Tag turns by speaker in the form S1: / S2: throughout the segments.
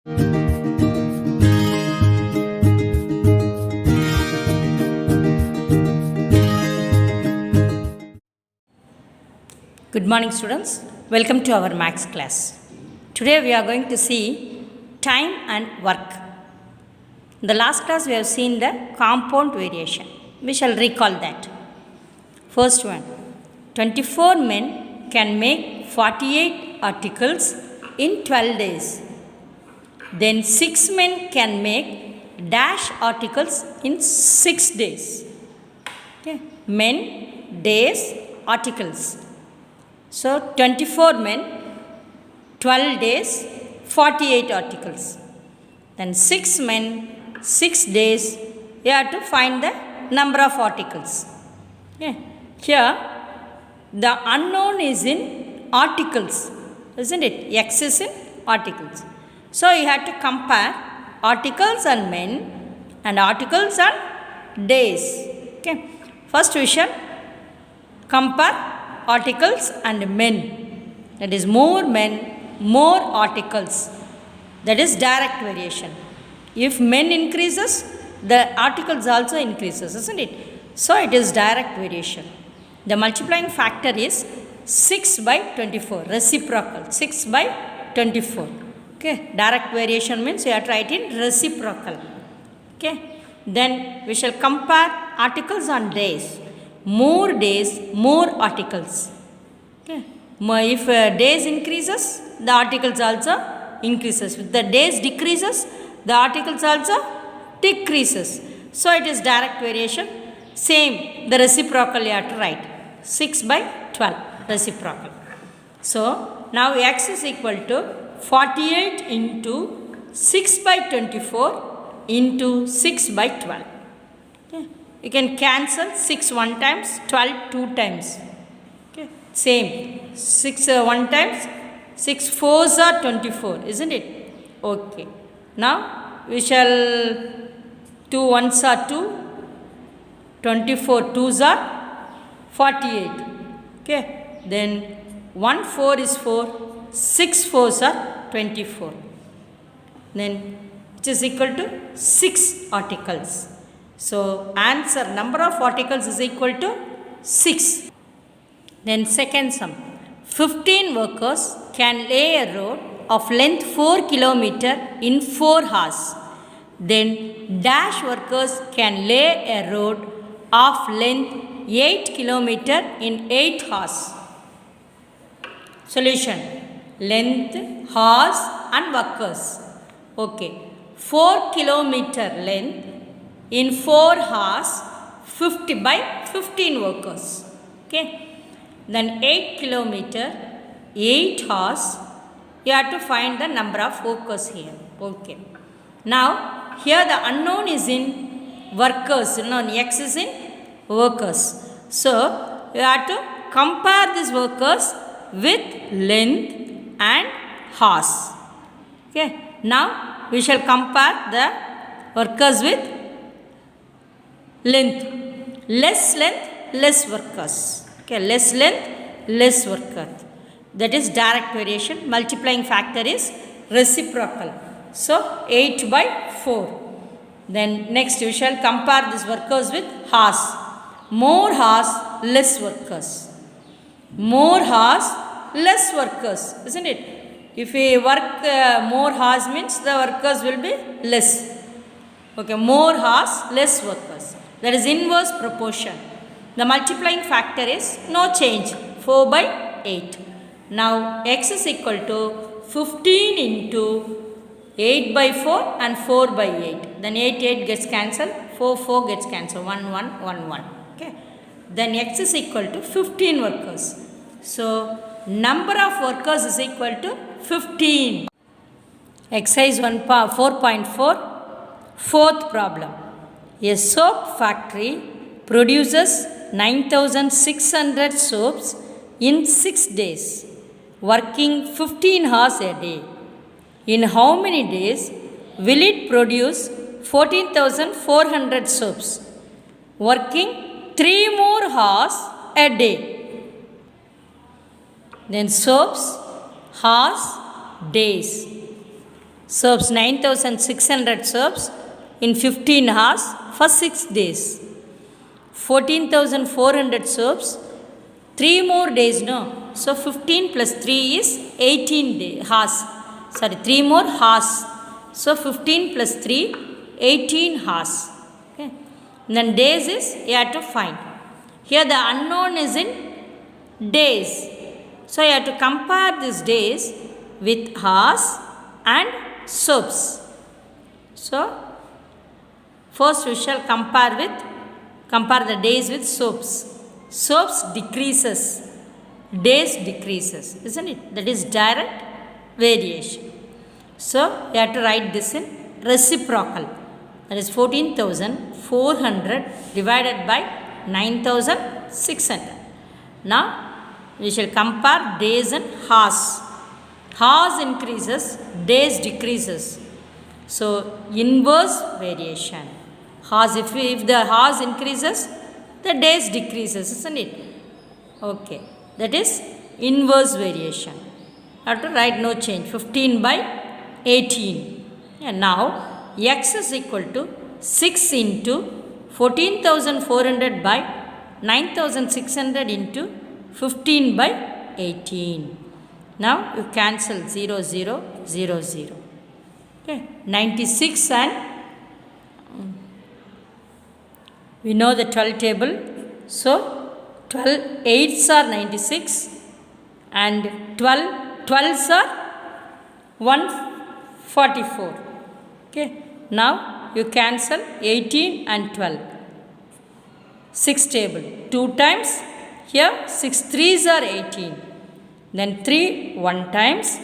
S1: Good morning, students. Welcome to our maths class. Today we are going to see time and work. In the last class we have seen the compound variation. We shall recall that. First one, 24 men can make 48 articles in 12 days. Then 6 men can make dash articles in 6 days. Okay. Men, days, articles. So 24 men, 12 days, 48 articles. Then 6 men, 6 days, you have to find the number of articles. Okay. Here, the unknown is in articles, isn't it? X is in articles. So you have to compare articles and men and articles and days. Okay. First we shall compare articles and men. That is more men, more articles. That is direct variation. If men increases, the articles also increases, isn't it? So it is direct variation. The multiplying factor is 6 by 24, reciprocal, 6 by 24. Okay, direct variation means you have to write in reciprocal. Okay, then we shall compare articles on days. More days, more articles. Okay, if days increases, the articles also increases. If the days decreases, the articles also decreases. So it is direct variation. Same, the reciprocal you have to write. 6 by 12, reciprocal. So now x is equal to 48 into 6 by 24 into 6 by 12. Okay. You can cancel 6 one times, 12 two times. Okay. Same, 6 one times, 6 fours are 24, isn't it? Okay. Now we shall 2 ones are 2, 24 twos are 48. Okay. Then 1 4 is 4, 6 fours are 24. Then which is equal to 6 articles. So answer, number of articles is equal to 6. Then second sum, 15 workers can lay a road of length 4 kilometer in 4 hours. Then dash workers can lay a road of length 8 kilometer in 8 hours. Solution, length, hours and workers. Okay, 4 kilometer length in 4 hours, 50 by 15 workers. Okay. Then 8 kilometer, 8 hours, you have to find the number of workers here. Okay. Now, here the unknown is in workers, x is in workers. So, you have to compare these workers with length and hours. Okay. Now, we shall compare the workers with length. Less length, less workers. Okay, less length, less worker. That is direct variation. Multiplying factor is reciprocal. So 8 by 4. Then next we shall compare these workers with hours. More hours, less workers. More hours, less workers, isn't it? If we work more hours means the workers will be less. Okay, more hours, less workers. That is inverse proportion. The multiplying factor is no change, 4 by 8. Now x is equal to 15 into 8 by 4 and 4 by 8. Then 8 gets cancelled, 4 gets cancelled, 1 1 1 1. Okay. Then x is equal to 15 workers. So number of workers is equal to 15. Exercise 4.4, fourth problem. A soap factory produces 9,600 soaps in 6 days, working 15 hours a day. In how many days will it produce 14,400 soaps, working 3 more hours a day? Then soaps, hours, days. serves 9600 serves in 15 hours for 6 days. 14,400 serves 3 more days, no? So 15 plus 3 is 18 hours. Sorry, 3 more hours. So 15 plus 3, 18 hours. Okay. And then days is you have to find. Here the unknown is in days. So you have to compare these days with hours and soaps. So first we shall compare the days with soaps. Soaps decreases, days decreases, isn't it? That is direct variation. So you have to write this in reciprocal. That is 14,400 divided by 9,600. Now we shall compare days and hours. Hours increases, days decreases. So inverse variation. Hours, if the hours increases, the days decreases, isn't it? Okay, that is inverse variation. I have to write no change, 15 by 18. And now x is equal to 6 into 14,400 by 9,600 into 15 by 18. Now you cancel 0, 0, 0, 0. Okay, 96 and we know the 12 table. So 12 8s are 96 and 12 12s are 144. Okay, now you cancel 18 and 12. 6 table 2 times, here 6 3s are 18, then 3 1 times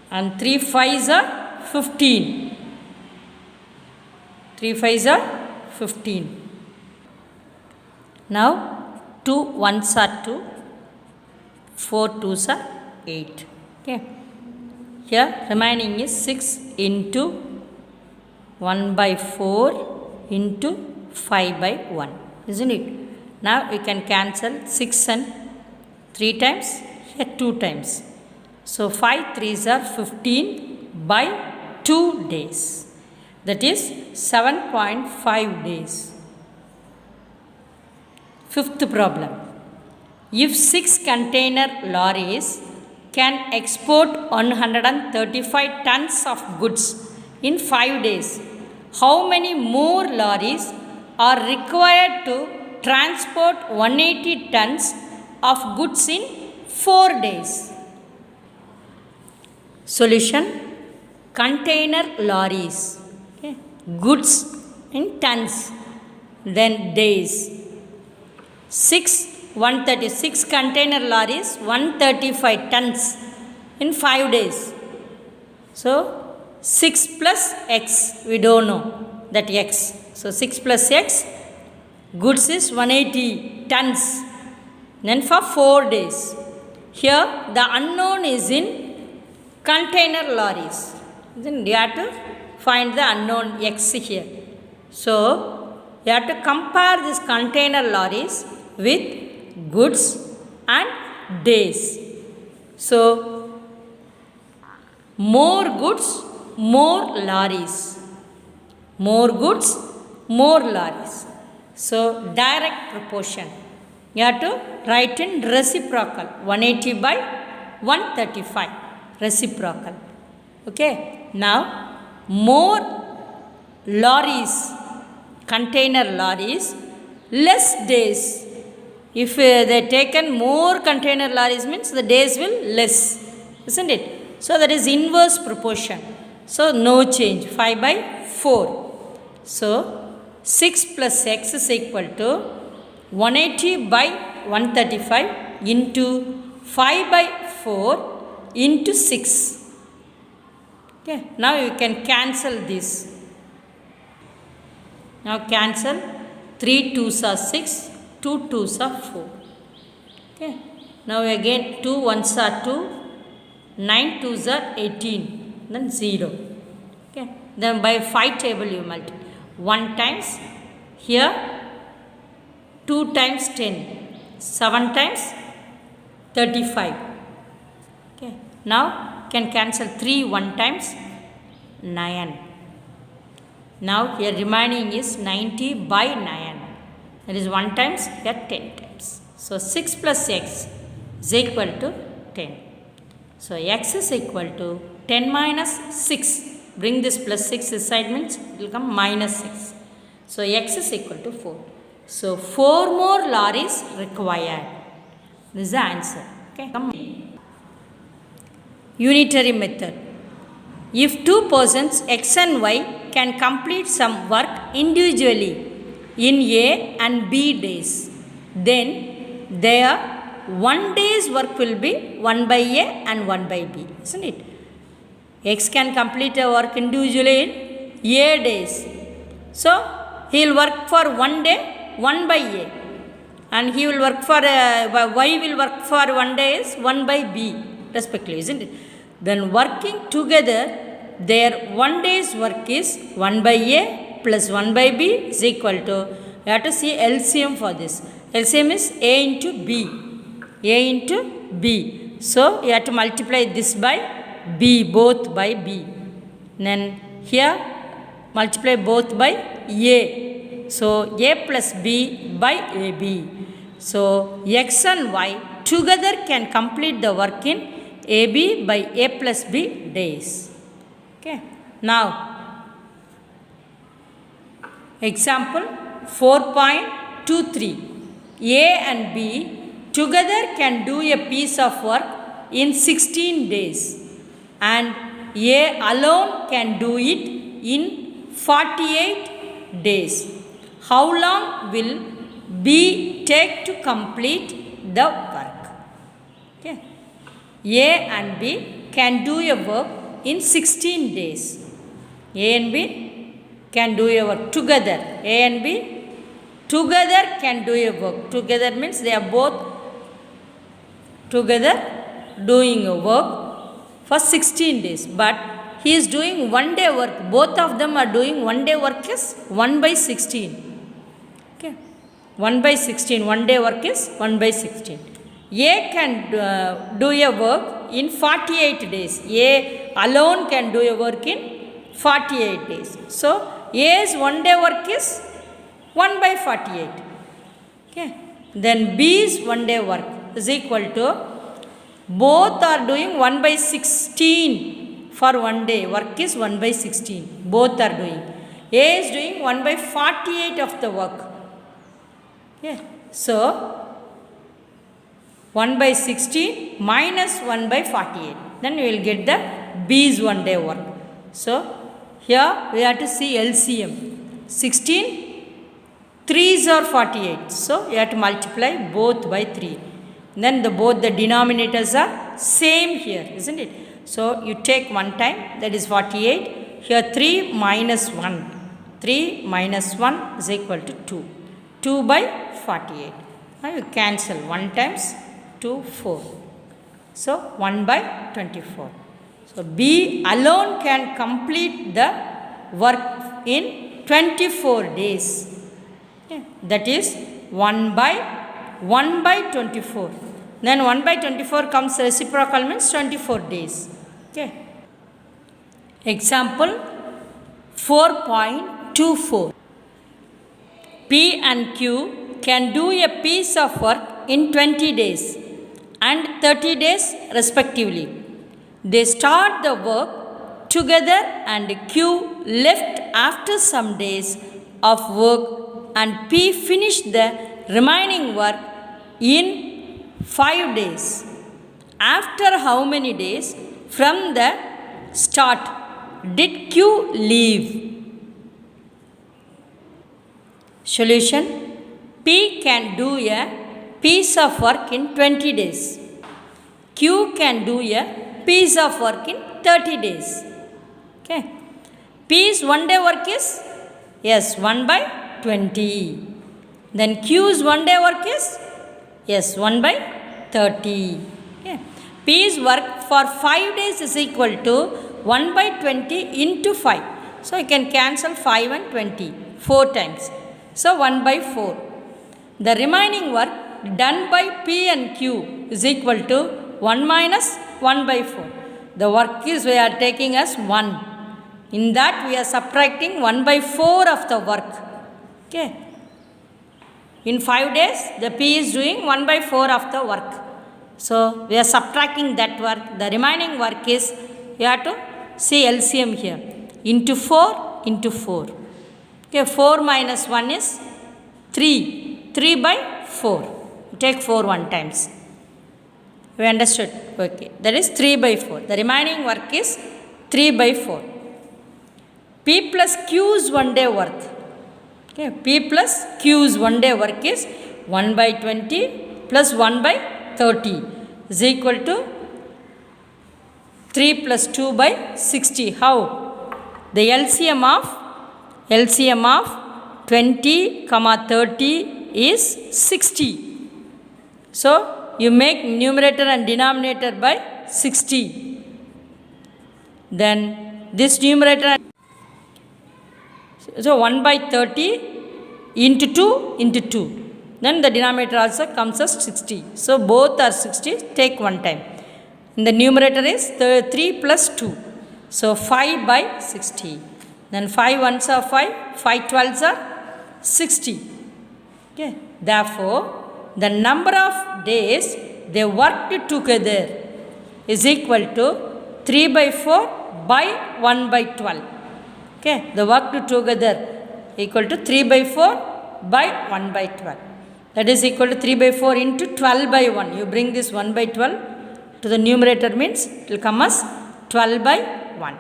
S1: and 3 5s are 15. 3 5s are 15. Now 2 1s are 2, 4 2s are 8. Okay, here remaining is 6 into 1 by 4 into 5 by 1, isn't it? Now we can cancel 6 and 3 times, here 2 times. So 5 3s are 15 by 2 days. That is 7.5 days. Fifth problem. If 6 container lorries can export 135 tons of goods in 5 days, how many more lorries are required to transport 180 tons of goods in 4 days? Solution: container lorries, okay, goods in tons, then days. 136 container lorries, 135 tons in 5 days. So 6 plus x, we don't know that x. So 6 plus x, goods is 180 tons, then for 4 days. Here the unknown is in container lorries. Then you have to find the unknown x here. So you have to compare this container lorries with goods and days. So more goods, more lorries. More goods, more lorries. So direct proportion. You have to write in reciprocal. 180 by 135. Reciprocal. Okay. Now more lorries, container lorries, less days. If they taken more container lorries, means the days will less, isn't it? So that is inverse proportion. So no change, 5 by 4. So 6 plus x is equal to 180 by 135 into 5 by 4 into 6. Okay, now you can cancel this. Now cancel 3 2s are 6, 2 2s are 4. Okay, now again 2 1s are 2, 9 2s are 18, then 0. Okay, then by 5 table you multiply. 1 times, here 2 times 10, 7 times 35. Okay, now can cancel 3 1 times, 9. Now here remaining is 90 by 9. That is 1 times, here 10 times. So 6 plus x is equal to 10. So x is equal to 10 minus 6. Bring this plus 6 this side means it will come minus 6. So x is equal to 4. So 4 more lorries required. This is the answer. Okay. Unitary method. If two persons x and y can complete some work individually in A and B days, then their 1 day's work will be 1 by A and 1 by B, isn't it? X can complete a work individually in A days. So he will work for 1 day, 1 by A. And he will work for, Y will work for 1 day is 1 by B, respectively, isn't it? Then working together, their 1 day's work is 1 by A plus 1 by B is equal to, you have to see LCM for this. LCM is A into B. A into B. So you have to multiply this by B, both by B. Then here multiply both by A. So A plus B by AB. So X and Y together can complete the work in AB by A plus B days. Okay. Now example 4.23. A and B together can do a piece of work in 16 days. And A alone can do it in 48 days. How long will B take to complete the work? Okay. A and B can do a work in 16 days. A and B can do a work together. A and B together can do a work. Together means they are both together doing a work for 16 days, but he is doing 1 day work. Both of them are doing 1 day work is 1 by 16. Okay, 1 by 16. 1 day work is 1 by 16. A can do a work in 48 days. A alone can do a work in 48 days. So A's 1 day work is 1 by 48. Okay, then B's 1 day work is equal to, both are doing 1 by 16 for 1 day. Work is 1 by 16. Both are doing. A is doing 1 by 48 of the work. Yeah. So 1 by 16 minus 1 by 48. Then we will get the B's 1 day work. So here we have to see LCM. 16 3s are 48. So you have to multiply both by 3. Then both the denominators are same here, isn't it? So you take 1 time, that is 48. Here 3 minus 1. 3 minus 1 is equal to 2. 2 by 48. Now you cancel 1 times 2, 4. So 1 by 24. So B alone can complete the work in 24 days. Yeah. That is 1 by 24. Then 1 by 24 comes reciprocal means 24 days. Okay. Example 4.24. P and Q can do a piece of work in 20 days and 30 days respectively. They start the work together and Q left after some days of work and P finished the remaining work in 5 days. After how many days from the start did Q leave? Solution. P can do a piece of work in 20 days. Q can do a piece of work in 30 days. Okay. P's 1 day work is? Yes, 1 by 20. Then Q's 1 day work is? Yes, 1 by 30. Okay. P's work for 5 days is equal to 1 by 20 into 5. So you can cancel 5 and 20 4 times. So 1 by 4. The remaining work done by P and Q is equal to 1 minus 1 by 4. The work is we are taking as 1. In that we are subtracting 1 by 4 of the work. Okay. In 5 days, the P is doing 1 by 4 of the work. So we are subtracting that work. The remaining work is, you have to see LCM here. Into 4 into 4. Okay, 4 minus 1 is 3. 3 by 4. You take 4 one times. We understood? Okay. That is 3 by 4. The remaining work is 3 by 4. P plus Q's 1 day worth. Okay. P plus Q's 1 day work is 1 by 20 plus 1 by 30 is equal to 3 plus 2 by 60. How? The LCM of 20 comma 30 is 60. So you make numerator and denominator by 60. Then this numerator, so 1 by 30 into 2 into 2. Then the denominator also comes as 60. So both are 60. Take one time. And the numerator is 3 plus 2. So 5 by 60. Then 5 ones are 5. 5 12s are 60. Okay. Therefore, the number of days they worked together is equal to 3 by 4 by 1 by 12. Okay. The worked together equal to 3 by 4 by 1 by 12. That is equal to 3 by 4 into 12 by 1. You bring this 1 by 12 to the numerator, means it will come as 12 by 1.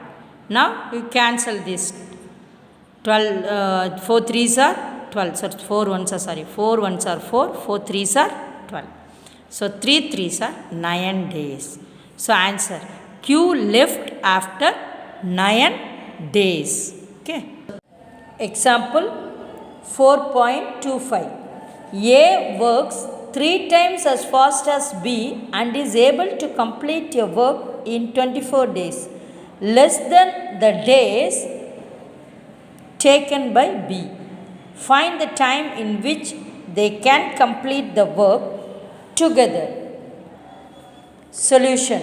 S1: Now you cancel this. 12, 4 3s are 12. So 4 1s are, 4 1s are 4. 4 3s are 12. So 3 3s are 9 days. So answer, Q left after 9 days. Okay. Example 4.25. A works 3 times as fast as B and is able to complete a work in 24 days, less than the days taken by B. Find the time in which they can complete the work together. Solution.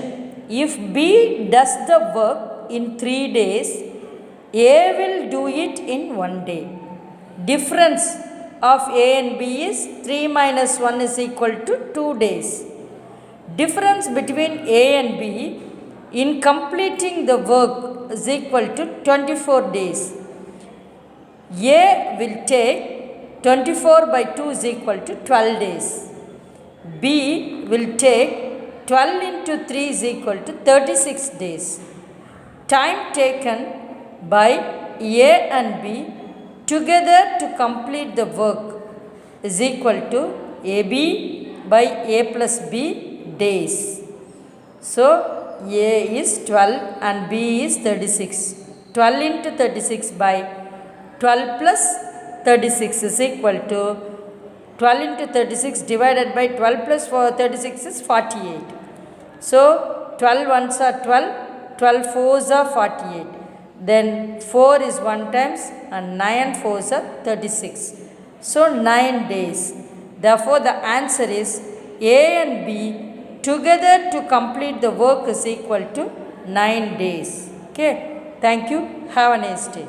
S1: If B does the work in 3 days, A will do it in 1 day. Difference of A and B is 3 minus 1 is equal to 2 days. Difference between A and B in completing the work is equal to 24 days. A will take 24 by 2 is equal to 12 days. B will take 12 into 3 is equal to 36 days. Time taken by A and B together to complete the work is equal to AB by A plus B days. So A is 12 and B is 36. 12 into 36 by 12 plus 36 is equal to 12 into 36 divided by 12 plus 36 is 48. So 12 ones are 12, 12 fours are 48. Then 4 is 1 times and 9 fours are 36. So 9 days. Therefore the answer is A and B together to complete the work is equal to 9 days. Okay. Thank you. Have a nice day.